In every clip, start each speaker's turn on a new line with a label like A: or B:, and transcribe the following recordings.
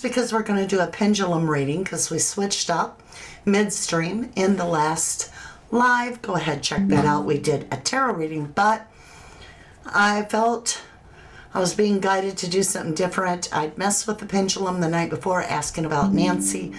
A: Because we're going to do a pendulum reading because we switched up midstream in the last live. Go ahead, check that out. We did a tarot reading, but I felt I was being guided to do something different. I'd messed with the pendulum the night before asking about Nancy.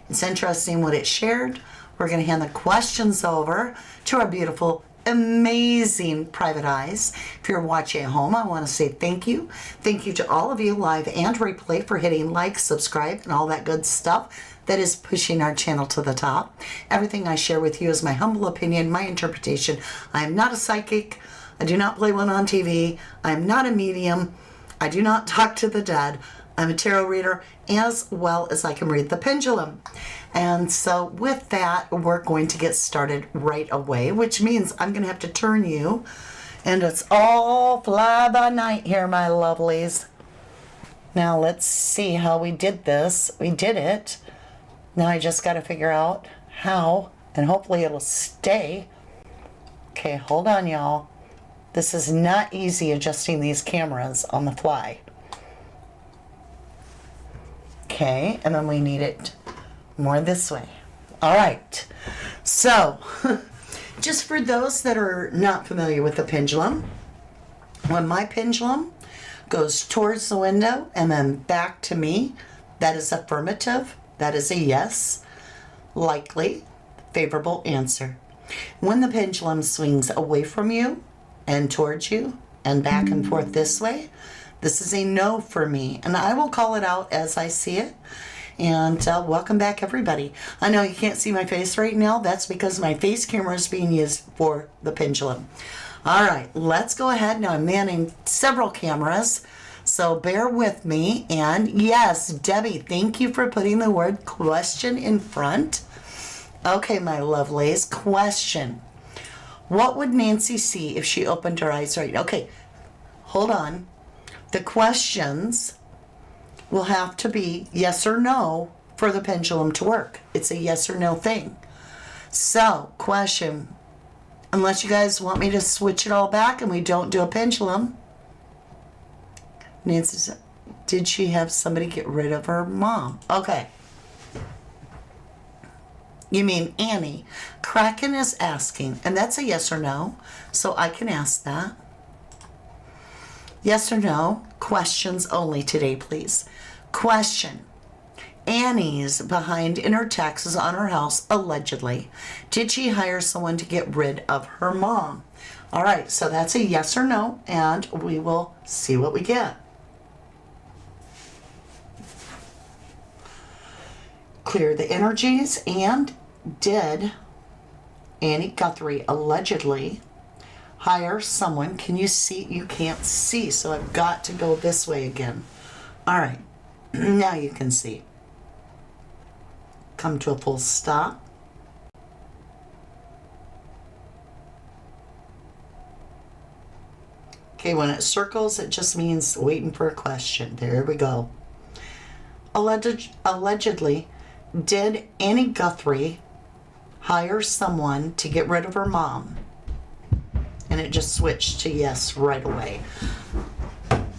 A: It's interesting what it shared. We're going to hand the questions over to our beautiful, amazing private eyes. If you're watching at home, I want to say thank you. Thank you to all of you live and replay for hitting like, subscribe, and all that good stuff that is pushing our channel to the top. Everything I share with you is my humble opinion, my interpretation. I am not a psychic. I do not play one on TV. I am not a medium. I do not talk to the dead. I'm a tarot reader as well as I can read the pendulum. And so with that, we're going to get started right away, which means I'm going to have to turn you. And it's all fly by night here, my lovelies. Now let's see how we did this. We did it. Now I just got to figure out how, and hopefully it'll stay. Okay, hold on, y'all. This is not easy adjusting these cameras on the fly. Okay, and then we need it more this way. All right, so just for those that are not familiar with the pendulum, when my pendulum goes towards the window and then back to me, that is affirmative, that is a yes, likely, favorable answer. When the pendulum swings away from you and towards you and back and forth this way, this is a no for me, and I will call it out as I see it. And welcome back, everybody. I know you can't see my face right now. That's because my face camera is being used for the pendulum. All right, let's go ahead. Now I'm manning several cameras, so bear with me. And yes, Debbie, thank you for putting the word question in front. Okay, my lovelies, question. What would Nancy see if she opened her eyes right now? Okay, hold on. The questions will have to be yes or no for the pendulum to work. It's a yes or no thing. So, question, unless you guys want me to switch it all back and we don't do a pendulum. Nancy said, did she have somebody get rid of her mom? Okay. You mean Annie. Kraken is asking, and that's a yes or no, so I can ask that. Yes or no, questions only today, please. Question. Annie's behind in her taxes on her house, allegedly. Did she hire someone to get rid of her mom? All right, so that's a yes or no, and we will see what we get. Clear the energies, and did Annie Guthrie allegedly hire someone? Can you see? You can't see, so I've got to go this way again. All right, now you can see. Come to a full stop. Okay, when it circles, it just means waiting for a question. There we go. Allegedly, did Annie Guthrie hire someone to get rid of her mom? And it just switched to yes right away.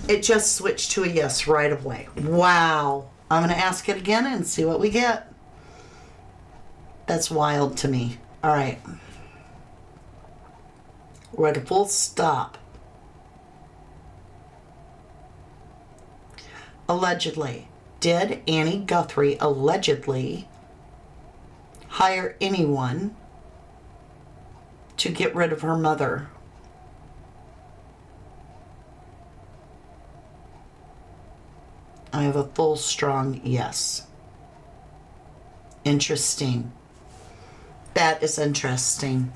A: It just switched to a yes right away. Wow. I'm going to ask it again and see what we get. That's wild to me. All right. We're at a full stop. Allegedly. Did Annie Guthrie allegedly hire anyone to get rid of her mother? I have a full, strong yes. Interesting. That is interesting.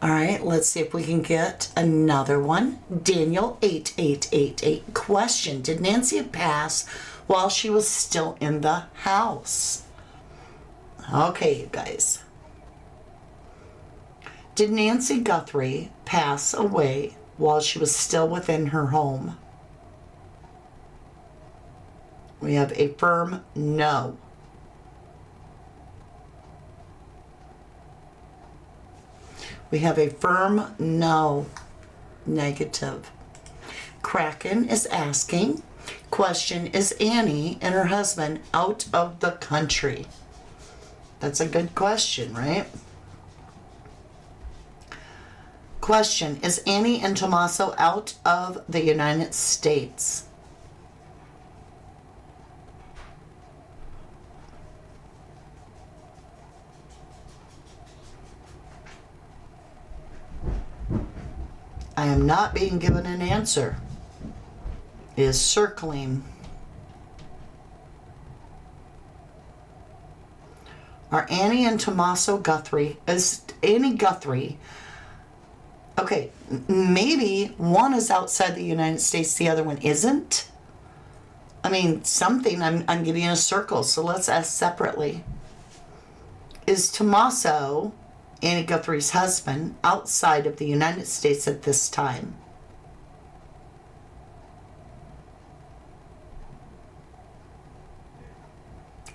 A: All right, let's see if we can get another one. Daniel 8888. Question. Did Nancy pass while she was still in the house? Okay, you guys. Did Nancy Guthrie pass away while she was still within her home? We have a firm no. We have a firm no. Negative. Kraken is asking, Question, is Annie and her husband out of the country? That's a good question, right? Question, is Annie and Tommaso out of the United States? I am not being given an answer. It is circling. Are Annie and Tommaso Guthrie, is Annie Guthrie, okay, maybe one is outside the United States, the other one isn't. I mean, something, I'm getting a circle, so let's ask separately. Is Tommaso, Annie Guthrie's husband, outside of the United States at this time?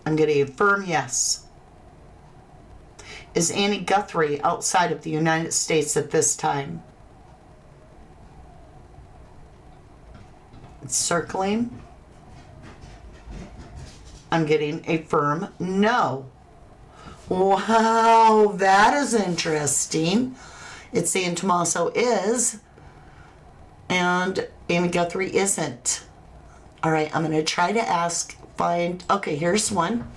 A: I'm getting a firm yes. Is Annie Guthrie outside of the United States at this time? It's circling. I'm getting a firm no. Wow, that is interesting. It's saying Tommaso is, and Annie Guthrie isn't. All right, I'm going to try to okay, here's one.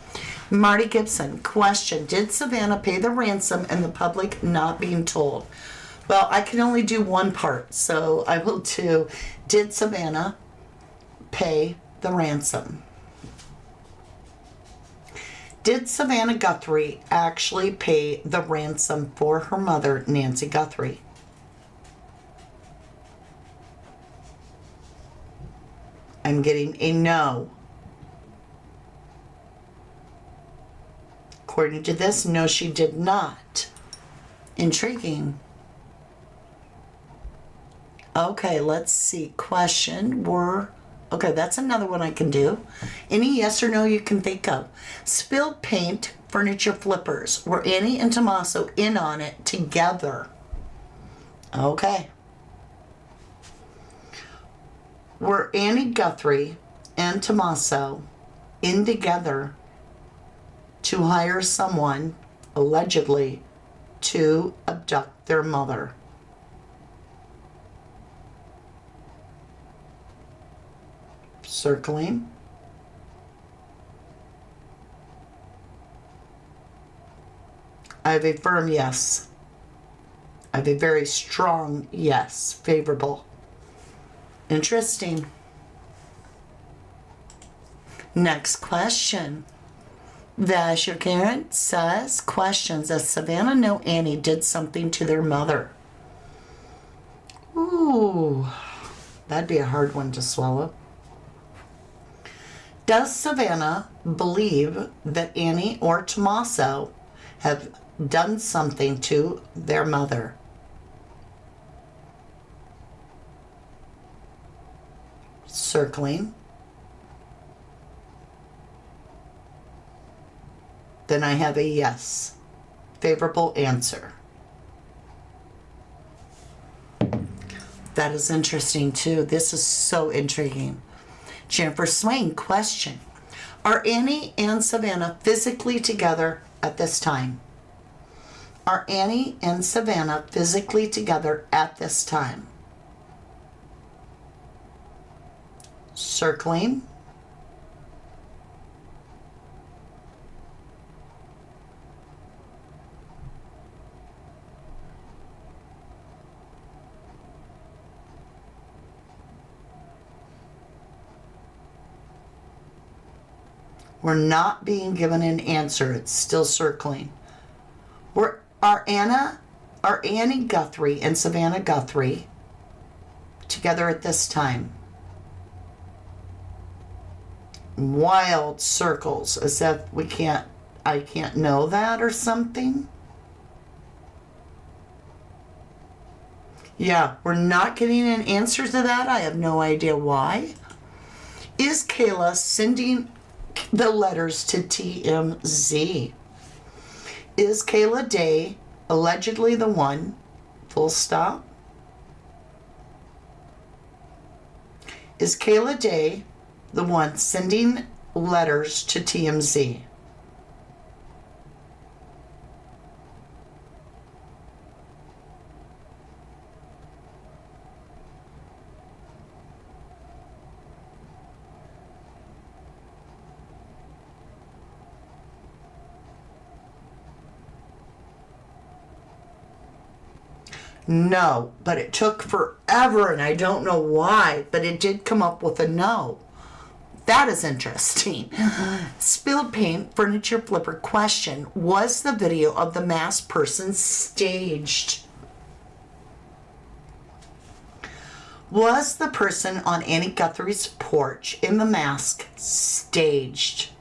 A: Marty Gibson, question, did Savannah pay the ransom and the public not being told? Well, I can only do one part, so I will do, did Savannah pay the ransom? Did Savannah Guthrie actually pay the ransom for her mother, Nancy Guthrie? I'm getting a no. According to this, no, she did not. Intriguing. Okay, let's see. Question, okay, that's another one I can do. Any yes or no you can think of. Spilled paint, furniture flippers. Were Annie and Tommaso in on it together? Okay. Were Annie Guthrie and Tommaso in together to hire someone, allegedly, to abduct their mother? Circling. I have a firm yes. I have a very strong yes. Favorable. Interesting. Next question. Vasher Karen says, questions, does Savannah know Annie did something to their mother? Ooh, that'd be a hard one to swallow. Does Savannah believe that Annie or Tommaso have done something to their mother? Circling. Then I have a yes. Favorable answer. That is interesting too. This is so intriguing. Jennifer Swain, question. Are Annie and Savannah physically together at this time? Are Annie and Savannah physically together at this time? Circling. We're not being given an answer. It's still circling. Are Annie Guthrie and Savannah Guthrie together at this time? Wild circles, as if I can't know that or something. Yeah, we're not getting an answer to that. I have no idea why. Is Kayla sending the letters to TMZ? Is Kayla Day allegedly the one? Full stop. Is Kayla Day the one sending letters to TMZ? No, but it took forever, and I don't know why, but it did come up with a no. That is interesting. Spilled paint, furniture flipper question. Was the video of the masked person staged? Was the person on Annie Guthrie's porch in the mask staged?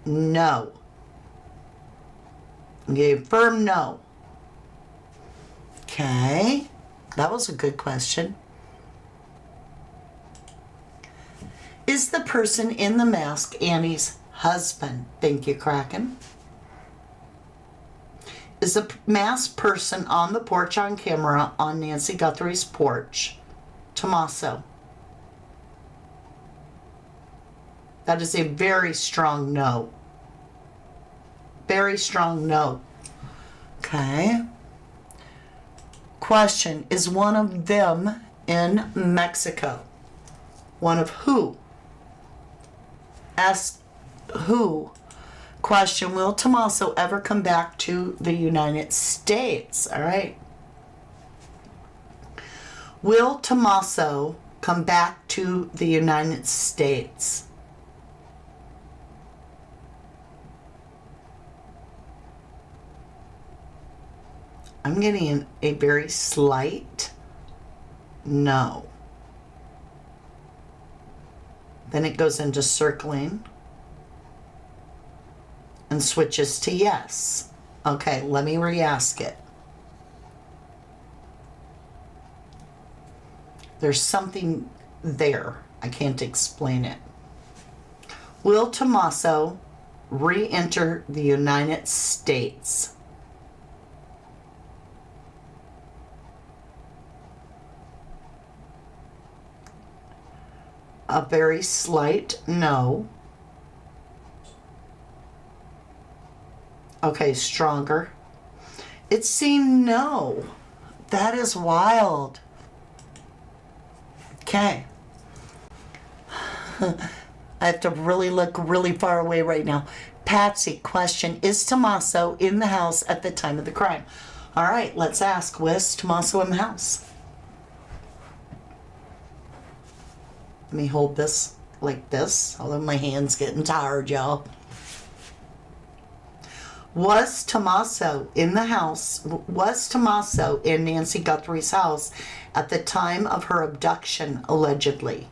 A: No. Okay, firm no. Okay, that was a good question. Is the person in the mask Annie's husband? Thank you, Kraken. Is the masked person on the porch on camera on Nancy Guthrie's porch Tommaso? That is a very strong no. Very strong no. Okay. Question, is one of them in Mexico? One of who? Ask who. Question, will Tommaso ever come back to the United States? All right. Will Tommaso come back to the United States? I'm getting a very slight no. Then it goes into circling and switches to yes. Okay, let me re-ask it. There's something there. I can't explain it. Will Tommaso re-enter the United States? A very slight no. Okay, stronger. It's saying no. That is wild. Okay. I have to really look really far away right now. Patsy, question, is Tommaso in the house at the time of the crime? All right, let's ask, was Tommaso in the house? Let me hold this like this, although my hand's getting tired, y'all. Was Tommaso in the house? Was Tommaso in Nancy Guthrie's house at the time of her abduction, allegedly?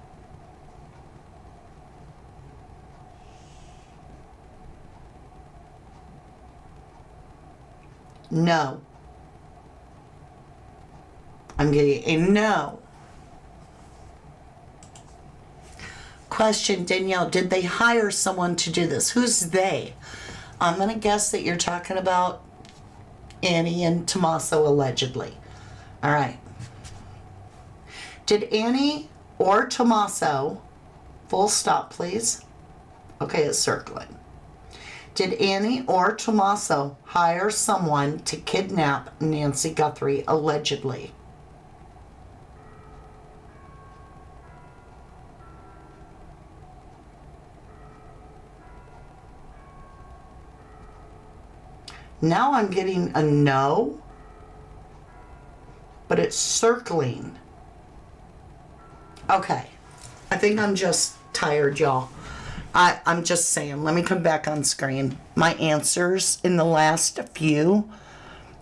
A: No. I'm getting a no. Question, Danielle, did they hire someone to do this? Who's they? I'm going to guess that you're talking about Annie and Tommaso, allegedly. All right. Did Annie or Tommaso, full stop, please. Okay, it's circling. Did Annie or Tommaso hire someone to kidnap Nancy Guthrie, allegedly? Now I'm getting a no, but it's circling. Okay, I think I'm just tired, y'all. I'm just saying, let me come back on screen. My answers in the last few,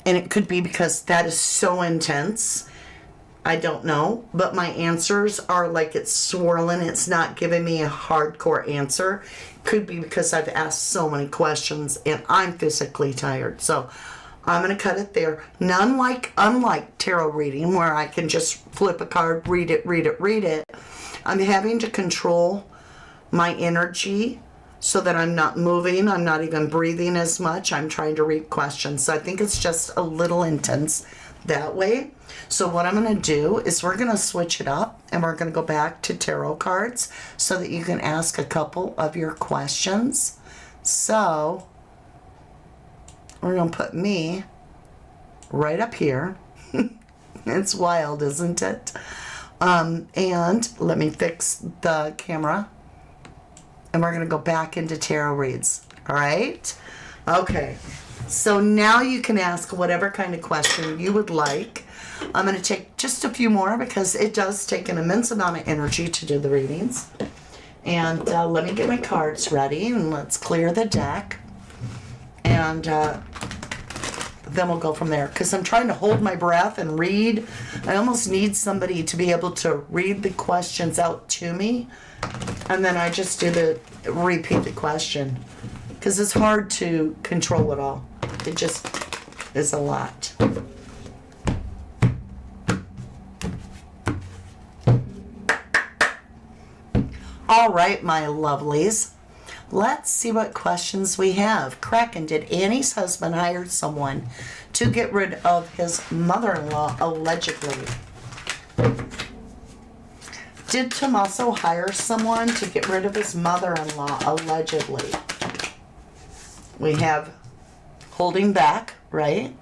A: and it could be because that is so intense. I don't know, but my answers are like it's swirling. It's not giving me a hardcore answer. Could be because I've asked so many questions and I'm physically tired. So I'm going to cut it there. Unlike tarot reading where I can just flip a card, read it. I'm having to control my energy so that I'm not moving. I'm not even breathing as much. I'm trying to read questions. So I think it's just a little intense that way. So what I'm going to do is we're going to switch it up and we're going to go back to tarot cards so that you can ask a couple of your questions. So we're going to put me right up here. It's wild, isn't it? And let me fix the camera. And we're going to go back into tarot reads. All right? Okay. So now you can ask whatever kind of question you would like. I'm going to take just a few more because it does take an immense amount of energy to do the readings. And let me get my cards ready and let's clear the deck. And then we'll go from there. Because I'm trying to hold my breath and read. I almost need somebody to be able to read the questions out to me. And then I just repeat the question. Because it's hard to control it all. It just is a lot. All right, my lovelies. Let's see what questions we have. Kraken, did Annie's husband hire someone to get rid of his mother-in-law, allegedly? Did Tommaso hire someone to get rid of his mother-in-law, allegedly? We have holding back, right?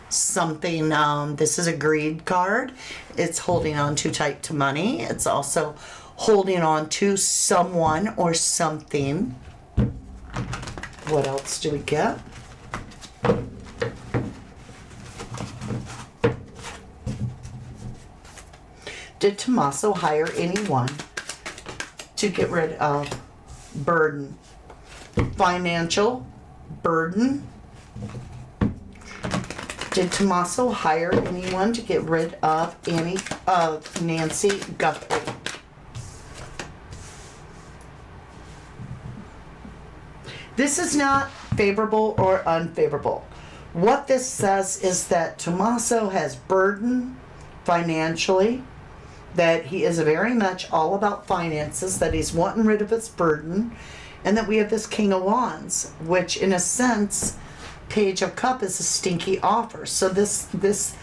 A: Something, this is a greed card. It's holding on too tight to money. It's also holding on to someone or something. What else do we get? Did Tommaso hire anyone to get rid of burden? Financial burden. Did Tommaso hire anyone to get rid of Nancy Guthrie? This is not favorable or unfavorable. What this says is that Tommaso has burden financially, that he is very much all about finances, that he's wanting rid of his burden, and that we have this King of Wands, which in a sense, Page of Cup is a stinky offer. So this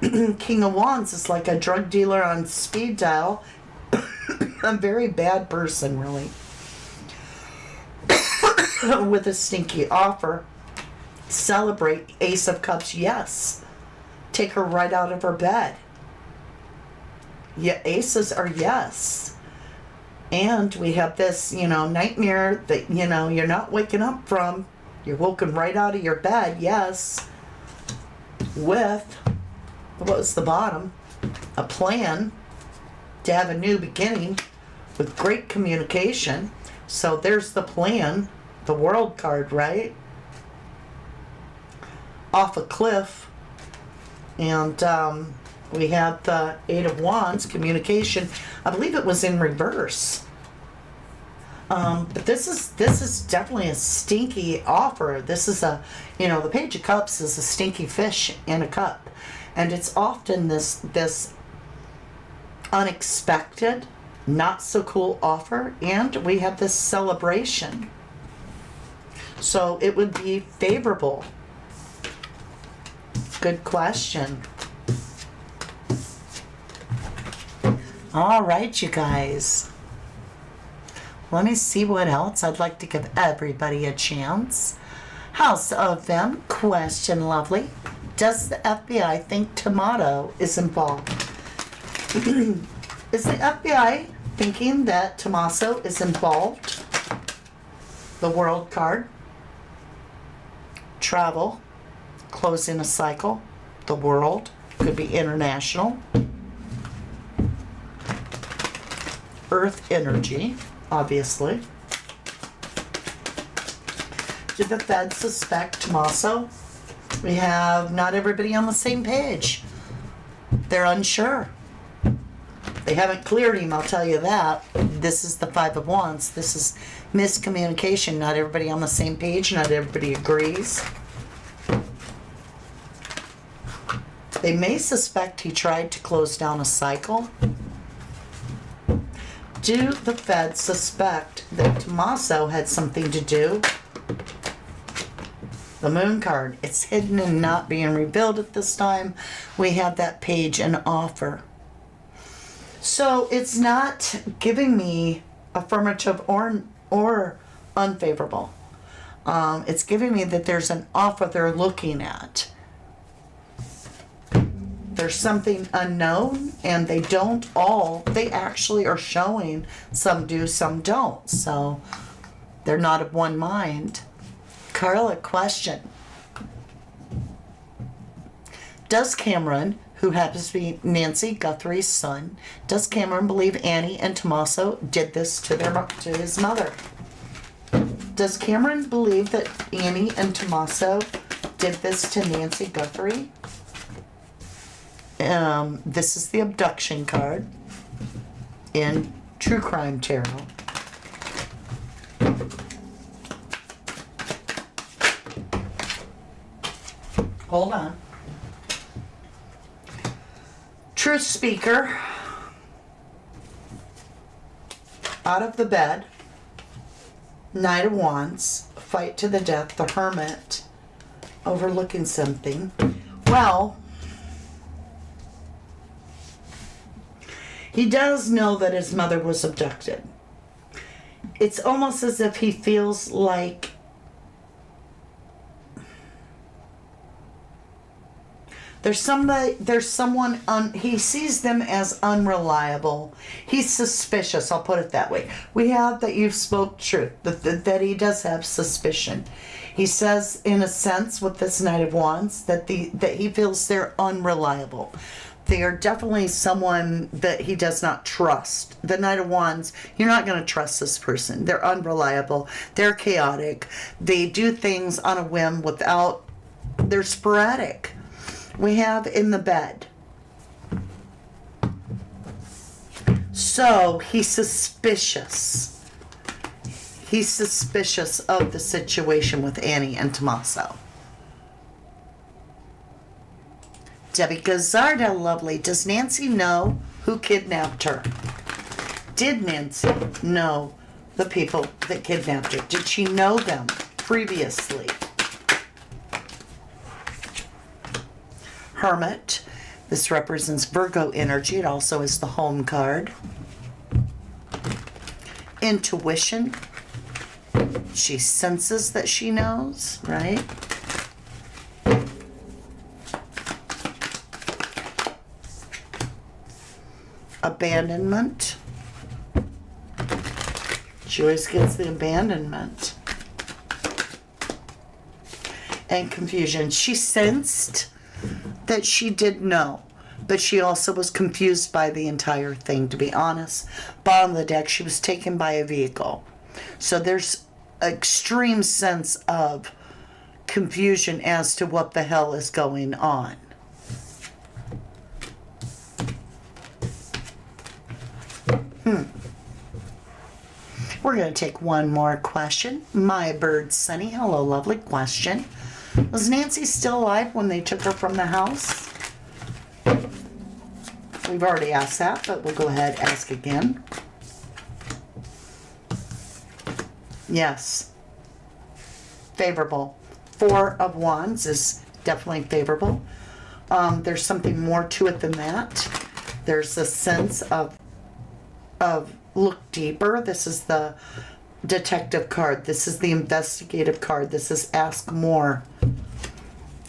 A: King of Wands is like a drug dealer on speed dial, a very bad person, really. With a stinky offer. Celebrate. Ace of Cups, yes. Take her right out of her bed. Yeah, aces are yes. And we have this, nightmare that, you're not waking up from. You're woken right out of your bed, yes. With, what was the bottom? A plan to have a new beginning with great communication. So there's the plan. The World card, right? Off a cliff. And we have the Eight of Wands, communication. I believe it was in reverse. But this is definitely a stinky offer. This is the Page of Cups is a stinky fish in a cup. And it's often this unexpected, not so cool offer. And we have this celebration. So it would be favorable. Good question. All right, you guys. Let me see what else. I'd like to give everybody a chance. House of Them, question lovely. Does the FBI think Tomato is involved? Is the FBI thinking that Tommaso is involved? The World card. Travel, closing a cycle, the World, could be international. Earth energy, obviously. Did the Fed suspect Tommaso? We have not everybody on the same page. They're unsure. They haven't cleared him, I'll tell you that. This is the Five of Wands. This is miscommunication. Not everybody on the same page. Not everybody agrees. They may suspect he tried to close down a cycle. Do the Fed suspect that Tommaso had something to do The Moon card. It's hidden and not being revealed at this time. We have that page and offer. So it's not giving me affirmative or unfavorable. It's giving me that there's an offer they're looking at. There's something unknown, and they actually are showing some do, some don't. So they're not of one mind. Carla, question. Does Cameron, who happens to be Nancy Guthrie's son, does Cameron believe Annie and Tommaso did this to his mother? Does Cameron believe that Annie and Tommaso did this to Nancy Guthrie? This is the abduction card in True Crime Tarot. Hold on. Truth Speaker. Out of the bed. Knight of Wands. Fight to the death. The Hermit. Overlooking something. Well, he does know that his mother was abducted. It's almost as if he feels like there's someone, he sees them as unreliable. He's suspicious, I'll put it that way. We have that you've spoke truth, that he does have suspicion. He says, in a sense, with this Knight of Wands, that he feels they're unreliable. They are definitely someone that he does not trust. The Knight of Wands, you're not going to trust this person. They're unreliable. They're chaotic. They do things on a whim they're sporadic. We have in the bed. So he's suspicious. He's suspicious of the situation with Annie and Tommaso. Debbie Gazzardo, lovely. Does Nancy know who kidnapped her? Did Nancy know the people that kidnapped her? Did she know them previously? Hermit. This represents Virgo energy. It also is the home card. Intuition. She senses that she knows, right? Abandonment. She always gets the abandonment. And confusion. She sensed that she did know, but she also was confused by the entire thing, to be honest. Bottom of the deck, she was taken by a vehicle. So there's extreme sense of confusion as to what the hell is going on. We're going to take one more question. My bird Sunny, hello, lovely question. Was Nancy still alive when they took her from the house? We've already asked that, but we'll go ahead and ask again. Yes. Favorable. Four of Wands is definitely favorable. There's something more to it than that. There's a sense of look deeper. This is the detective card. This is the investigative card. This is ask more.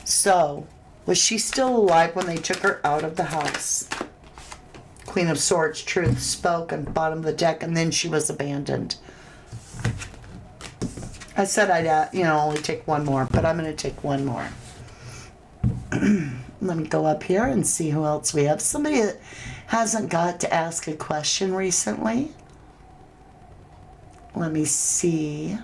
A: So, was she still alive when they took her out of the house? Queen of Swords, truth spoke on the bottom of the deck, and then she was abandoned. I said I'd, only take one more, but I'm going to take one more. Let me go up here and see who else we have. Somebody that hasn't got to ask a question recently. Let me see.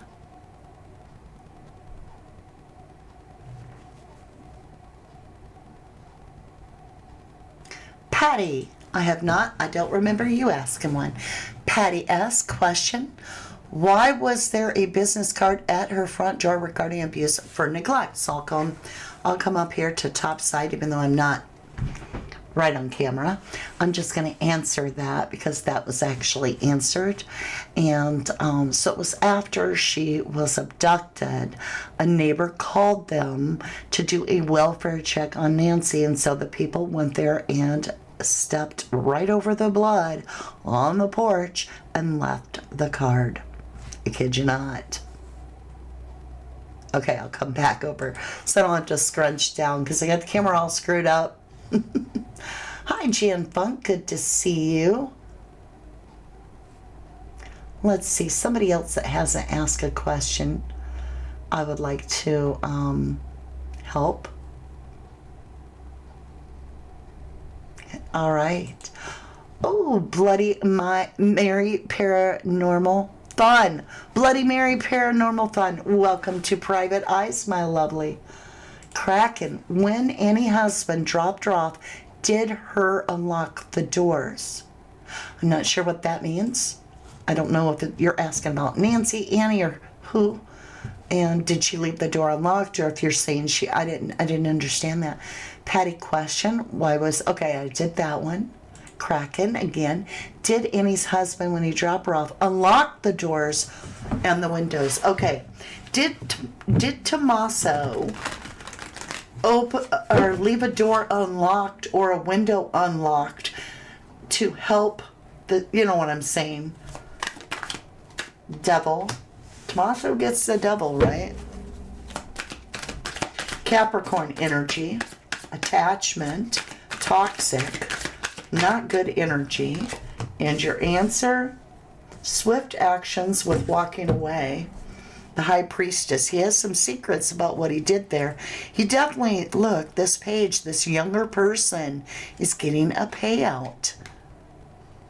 A: Patty, I don't remember you asking one. Patty asks, question, why was there a business card at her front door regarding abuse for neglect? So I'll come up here to top side, even though I'm not right on camera. I'm just going to answer that because that was actually answered. And so it was after she was abducted. A neighbor called them to do a welfare check on Nancy, and so the people went there and stepped right over the blood on the porch and left the card. I kid you not. Okay, I'll come back over so I don't have to scrunch down because I got the camera all screwed up. Hi, Jan Funk. Good to see you. Let's see. Somebody else that hasn't asked a question I would like to help. All right. Oh, Bloody Mary Paranormal Fun. Bloody Mary Paranormal Fun. Welcome to Private Eyes, my lovely. Kraken. When Annie's husband dropped her off, did her unlock the doors? I'm not sure what that means. I don't know if you're asking about Nancy, Annie, or who. And did she leave the door unlocked, or if you're saying I didn't understand that. Patty question. Okay, I did that one. Kraken again. Did Annie's husband, when he dropped her off, unlock the doors and the windows? Okay. Did Tommaso open or leave a door unlocked or a window unlocked to help the, you know what I'm saying, devil? Tommaso gets the devil, right? Capricorn energy, attachment, toxic, not good energy. And your answer, swift actions with walking away. The High Priestess, he has some secrets about what he did there. He definitely, look, this page, this younger person is getting a payout.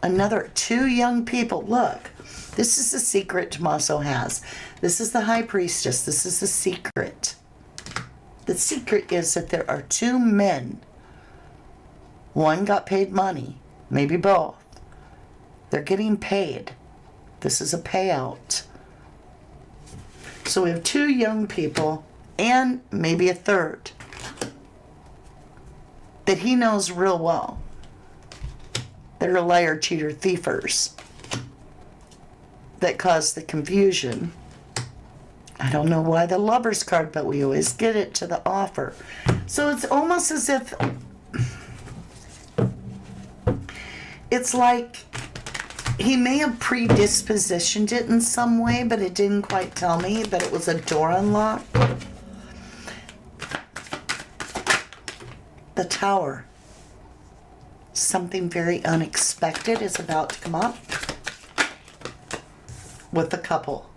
A: Another 2 young people. Look, this is the secret Tommaso has. This is the High Priestess. This is the secret. The secret is that there are 2 men. One got paid money, maybe both. They're getting paid. This is a payout. So we have 2 young people and maybe a third that he knows real well. They're liar, cheater, thiefers that cause the confusion. I don't know why the Lover's card, but we always get it to the offer. So it's almost as if it's like he may have predispositioned it in some way, but it didn't quite tell me that it was a door unlock. The Tower. Something very unexpected is about to come up with the couple.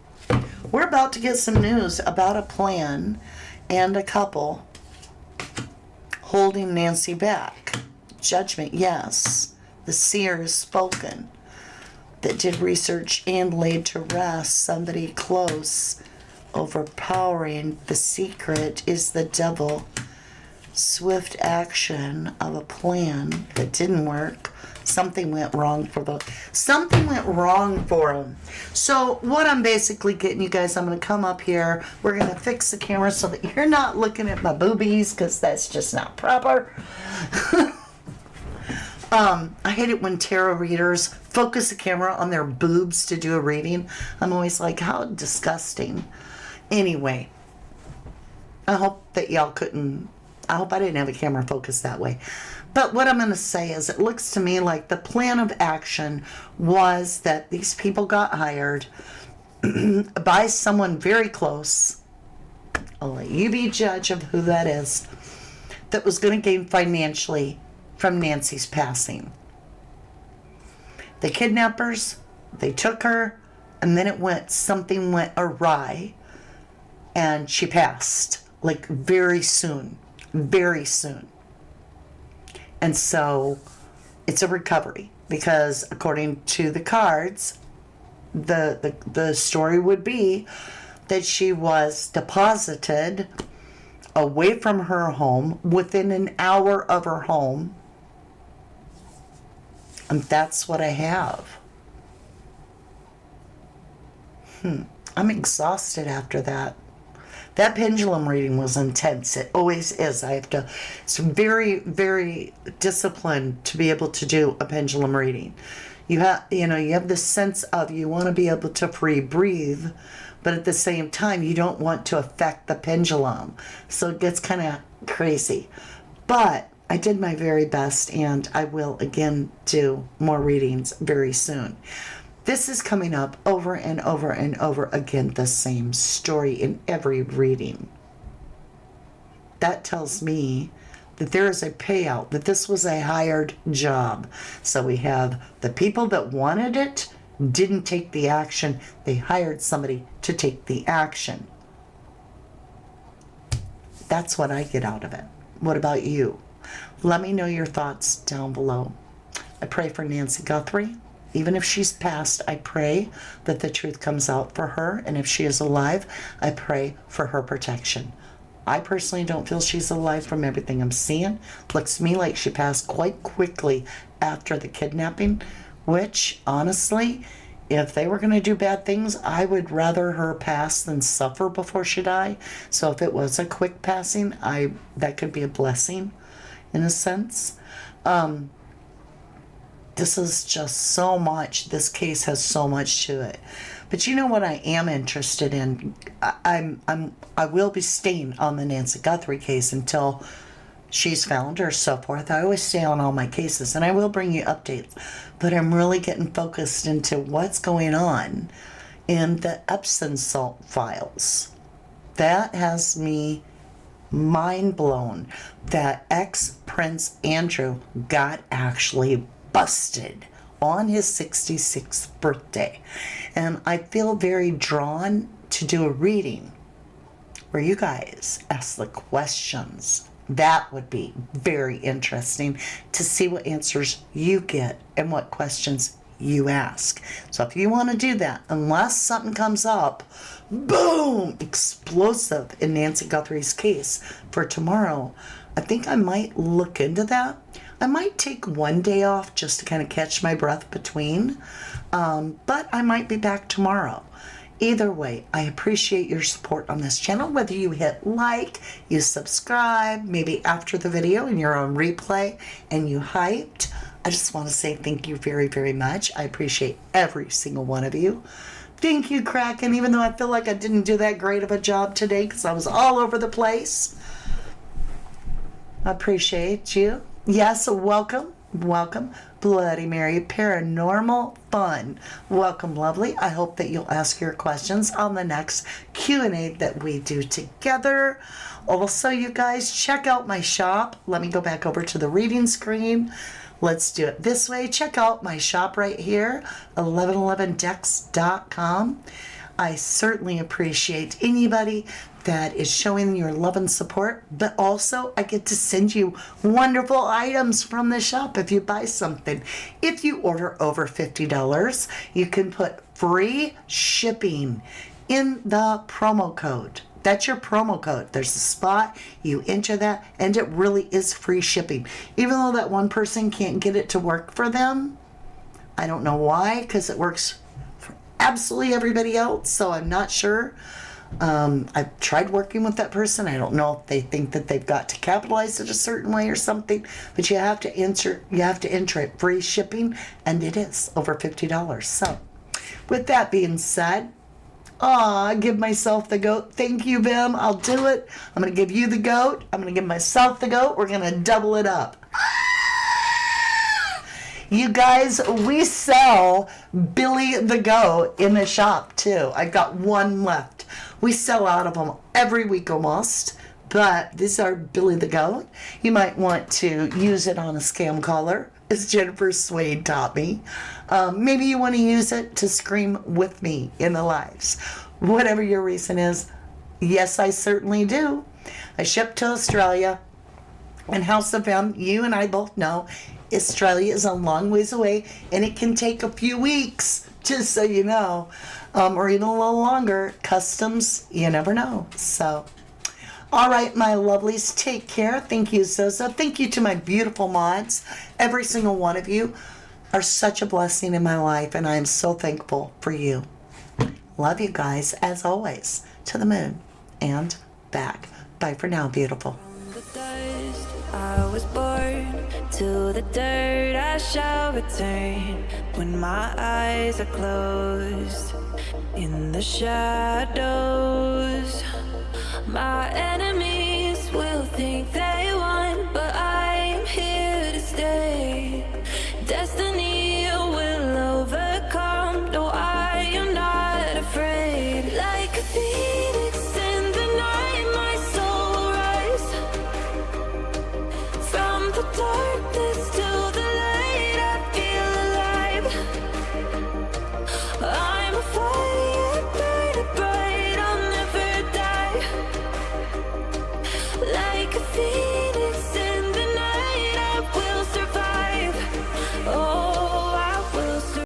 A: We're about to get some news about a plan and a couple holding Nancy back. Judgment, yes. The seer is spoken. That did research and laid to rest somebody close, overpowering. The secret is the devil. Swift action of a plan that didn't work. Something went wrong for him. So what I'm basically getting you guys, I'm going to come up here. We're going to fix the camera so that you're not looking at my boobies, because that's just not proper. I hate it when tarot readers focus the camera on their boobs to do a reading. I'm always like, how disgusting. Anyway, I hope that y'all couldn't, I hope I didn't have a camera focused that way. But what I'm going to say is, it looks to me like the plan of action was that these people got hired by someone very close. I'll let you be judge of who that is. That was going to gain financially from Nancy's passing. The kidnappers, they took her, and then something went awry, and she passed, like very soon. And so it's a recovery, because according to the cards, the story would be that she was deposited away from her home within an hour of her home. And that's what I have. I'm exhausted after that. That pendulum reading was intense. It always is. It's very, very disciplined to be able to do a pendulum reading. You have this sense of you want to be able to free breathe, but at the same time, you don't want to affect the pendulum. So it gets kind of crazy. But I did my very best, and I will again do more readings very soon. This is coming up over and over and over again, the same story in every reading. That tells me that there is a payout, that this was a hired job. So we have the people that wanted it, didn't take the action. They hired somebody to take the action. That's what I get out of it. What about you? Let me know your thoughts down below. I pray for Nancy Guthrie. Even if she's passed, I pray that the truth comes out for her. And if she is alive, I pray for her protection. I personally don't feel she's alive from everything I'm seeing. Looks to me like she passed quite quickly after the kidnapping, which, honestly, if they were going to do bad things, I would rather her pass than suffer before she die. So if it was a quick passing, that could be a blessing in a sense. This is just so much. This case has so much to it. But you know what I am interested in? I will be staying on the Nancy Guthrie case until she's found or so forth. I always stay on all my cases, and I will bring you updates. But I'm really getting focused into what's going on in the Epsom salt files. That has me mind blown that ex-Prince Andrew got actually busted on his 66th birthday. And I feel very drawn to do a reading where you guys ask the questions. That would be very interesting to see what answers you get and what questions you ask. So if you want to do that, unless something comes up, boom, explosive in Nancy Guthrie's case for tomorrow, I think I might look into that. I might take one day off just to kind of catch my breath between, but I might be back tomorrow. Either way, I appreciate your support on this channel, whether you hit like, you subscribe, maybe after the video and you're on replay and you hyped. I just want to say thank you very, very much. I appreciate every single one of you. Thank you, Kraken, even though I feel like I didn't do that great of a job today because I was all over the place. I appreciate you. Yes, welcome, Bloody Mary Paranormal Fun. Welcome, lovely. I hope that you'll ask your questions on the next Q&A that we do together. Also, you guys, check out my shop. Let me go back over to the reading screen. Let's do it this way. Check out my shop right here, 1111dex.com. I certainly appreciate anybody that is showing your love and support, but also I get to send you wonderful items from the shop if you buy something. If you order over $50, you can put free shipping in the promo code. That's your promo code. There's a spot, you enter that, and it really is free shipping. Even though that one person can't get it to work for them, I don't know why, because it works for absolutely everybody else, so I'm not sure. I've tried working with that person. I don't know if they think that they've got to capitalize it a certain way or something, but you have to enter it free shipping, and it is over $50. So with that being said, I give myself the goat. Thank you, Bim. I'll do it. I'm going to give you the goat. I'm going to give myself the goat. We're going to double it up. You guys, we sell Billy the Goat in the shop too. I've got one left. We sell out of them every week almost, but these are Billy the Goat. You might want to use it on a scam caller, as Jennifer Swain taught me. Maybe you want to use it to scream with me in the lives. Whatever your reason is, yes, I certainly do. I ship to Australia, and House of M, you and I both know, Australia is a long ways away, and it can take a few weeks, just so you know, or even a little longer. Customs, you never know. So, all right, my lovelies, take care. Thank you, Zozo. Thank you to my beautiful mods. Every single one of you are such a blessing in my life, and I am so thankful for you. Love you guys, as always, to the moon and back. Bye for now, beautiful.
B: The dust I was born, to the dirt I shall return when my eyes are closed. In the shadows, my enemies will think they won, but I'm here to stay. Destiny